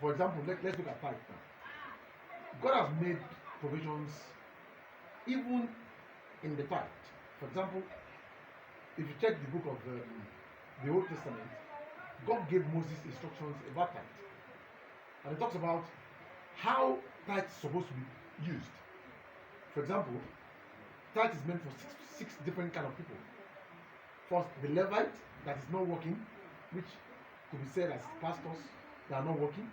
for example, let's look at tithe now. God has made provisions even in the tithe. For example, if you check the book of the Old Testament, God gave Moses instructions about tithe. And it talks about how tithe is supposed to be used. For example, tithe is meant for six different kind of people. First, the Levite that is not working, which could be said as pastors that are not working.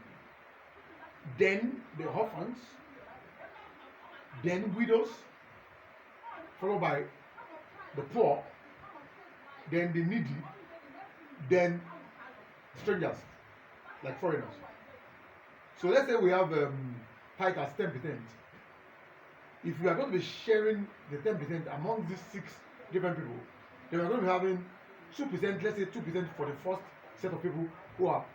Then the orphans, then widows, followed by the poor, then the needy, then strangers, like foreigners. So let's say we have tithe as 10%. If we are going to be sharing the 10% among these 6 different people, then we are going to be having 2%, let's say 2% for the first set of people who are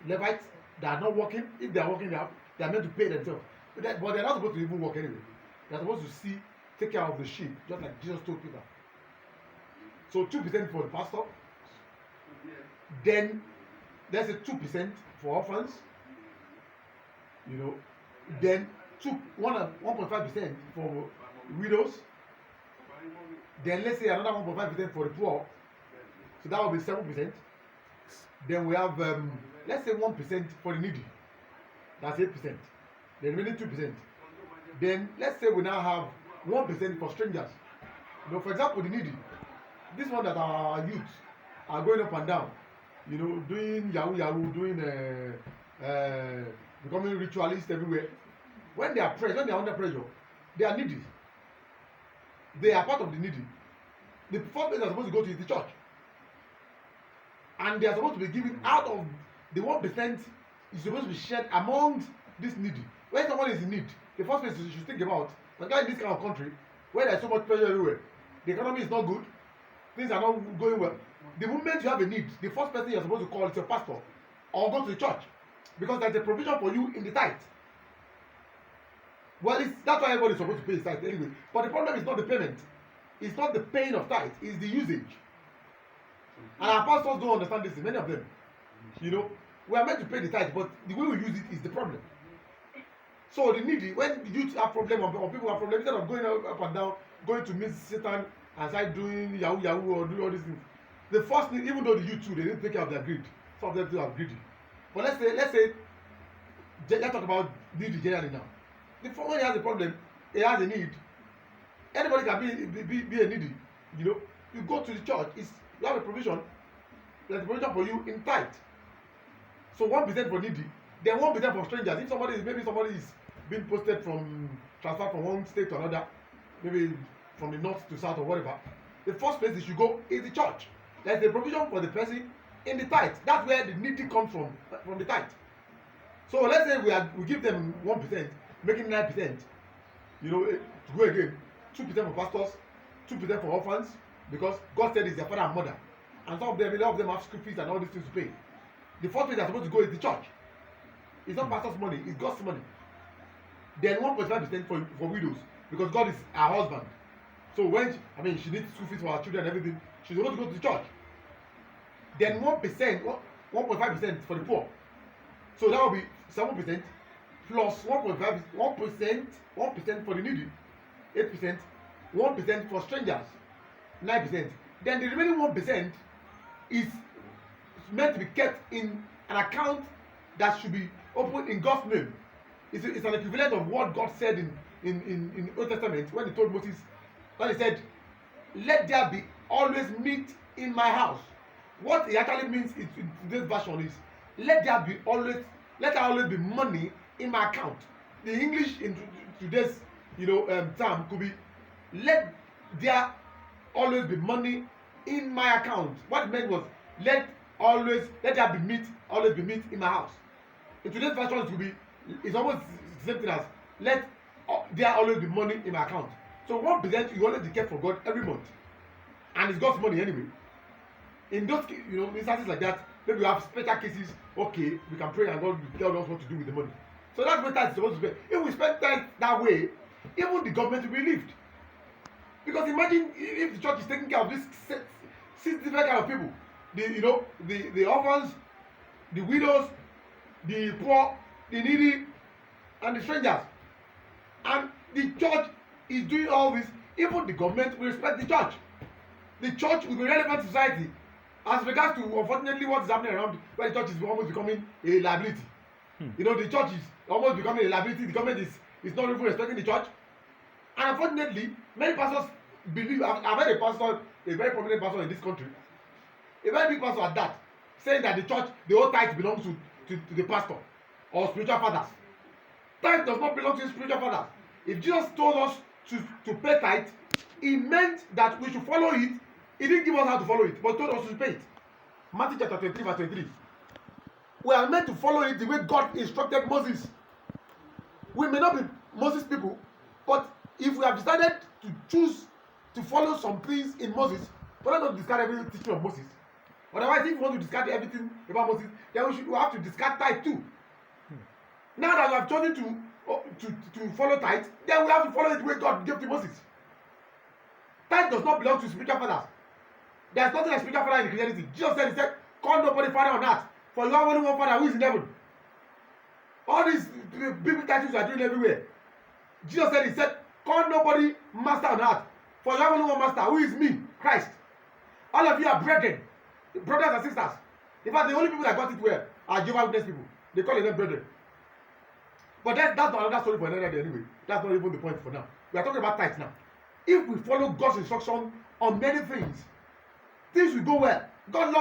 Levites that are not working. If they are working, they are meant to pay themselves. But they are not supposed to even work anyway. They are supposed to take care of the sheep, just like Jesus told Peter. So 2% for the pastor. Then let's say 2% for orphans. Then 1.5% for widows. Then let's say another 1.5% for the poor. So that will be 7%. Then we have let's say 1% for the needy. That's 8%. The remaining 2%. Then let's say we now have 1% for strangers. For example, the needy. This one that our youth are going up and down, doing yahoo, doing becoming ritualists everywhere. When they are under pressure, they are needy. They are part of the needy. The first place they are supposed to go to is the church. And they are supposed to be given out of the 1% is supposed to be shared among this needy. When someone is in need, the first place you should think about, like in this kind of country, where there is so much pressure everywhere, the economy is not good, things are not going well. The moment you have a need, the first person you are supposed to call is your pastor or go to the church, because there is a provision for you in the tithe. Well, that's why everybody is supposed to pay his tithe anyway. But the problem is not the payment. It's not the paying of tithe. It's the usage. And our pastors don't understand this. Many of them, we are meant to pay the tithe, but the way we use it is the problem. So the needy, when the youth have problem or people have problem, instead of going up and down, going to meet Satan and start doing yahoo or doing all these things, the first thing, even though the youth too, they didn't take care of their greed. Some of them too are greedy. But let's talk about needy generally now. When he has a problem, he has a need. Anybody can be a needy. You go to the church. You have a provision. There's a provision for you in tithe. So 1% for needy, then 1% for strangers. If somebody is being posted transferred from one state to another, maybe from the north to south or whatever, the first place they should go is the church. There's a provision for the person in the tithe. That's where the needy comes from the tithe. So let's say we give them 1%, making 9%. To go again, 2% for pastors, 2% for orphans, because God said it's their father and mother, and a lot of them have school fees and all these things to pay. The first place they're supposed to go is the church. It's not pastor's money; it's God's money. Then 1.5% for widows, because God is our husband. So she needs school fees for her children and everything, she's supposed to go to the church. Then 1.5% for the poor. So that will be 7% plus 1% for the needy, 8%, 1% for strangers, 9%. Then the remaining 1% is meant to be kept in an account that should be opened in God's name. It's an equivalent of what God said in the Old Testament when he told Moses, when he said, "Let there be always meat in my house." What it actually means in today's version is, let there always be money in my account. The English in today's term could be, let there always be money in my account. What it meant was, let there be meat, always be meat in my house. In today's version, it's almost the same thing as, let there always be money in my account. So 1% you always be kept for God every month, and it's God's money anyway. In those instances like that, maybe we have special cases. Okay, we can pray and God will tell us what to do with the money. So that's what tithe is supposed to be. If we spend time that way, even the government will be relieved. Because imagine if the church is taking care of these 6 different kind of people: the orphans, the widows, the poor, the needy, and the strangers. And the church is doing all this. Even the government will respect the church. The church will be relevant to society as regards to, unfortunately, what is happening around where the church is almost becoming a liability. You know, the church is almost becoming a liability. The government is not even respecting the church. And unfortunately, many pastors believe. I've heard a pastor, a very prominent pastor in this country, a very big pastor at that, saying that the church, the whole tithe belongs to the pastor or spiritual fathers. Tithe does not belong to the spiritual fathers. If Jesus told us to pay tithe, he meant that we should follow it. He didn't give us how to follow it, but he told us to pay it. Matthew chapter 23, verse 23. We are meant to follow it the way God instructed Moses. We may not be Moses people, but if we have decided to choose to follow some things in Moses, we're not going to discard every teaching of Moses. Otherwise, if we want to discard everything about Moses, then we have to discard tithe too. Now that we have chosen to follow tithe, then we have to follow it the way God gave to Moses. Tithe does not belong to spiritual fathers. There is nothing like spiritual father in Christianity. Jesus said, he said, call nobody father on earth, for you have only one father who is in heaven. All these biblical titles are doing everywhere. Jesus said, he said, call nobody master on earth, for you have only one master who is me, Christ. All of you are brethren, brothers and sisters. In fact, the only people that got it well are Jehovah's Witness people. They call them brethren. But that's another story for another day anyway. That's not even the point for now. We are talking about tithes now. If we follow God's instruction on many things, things will go well. God loves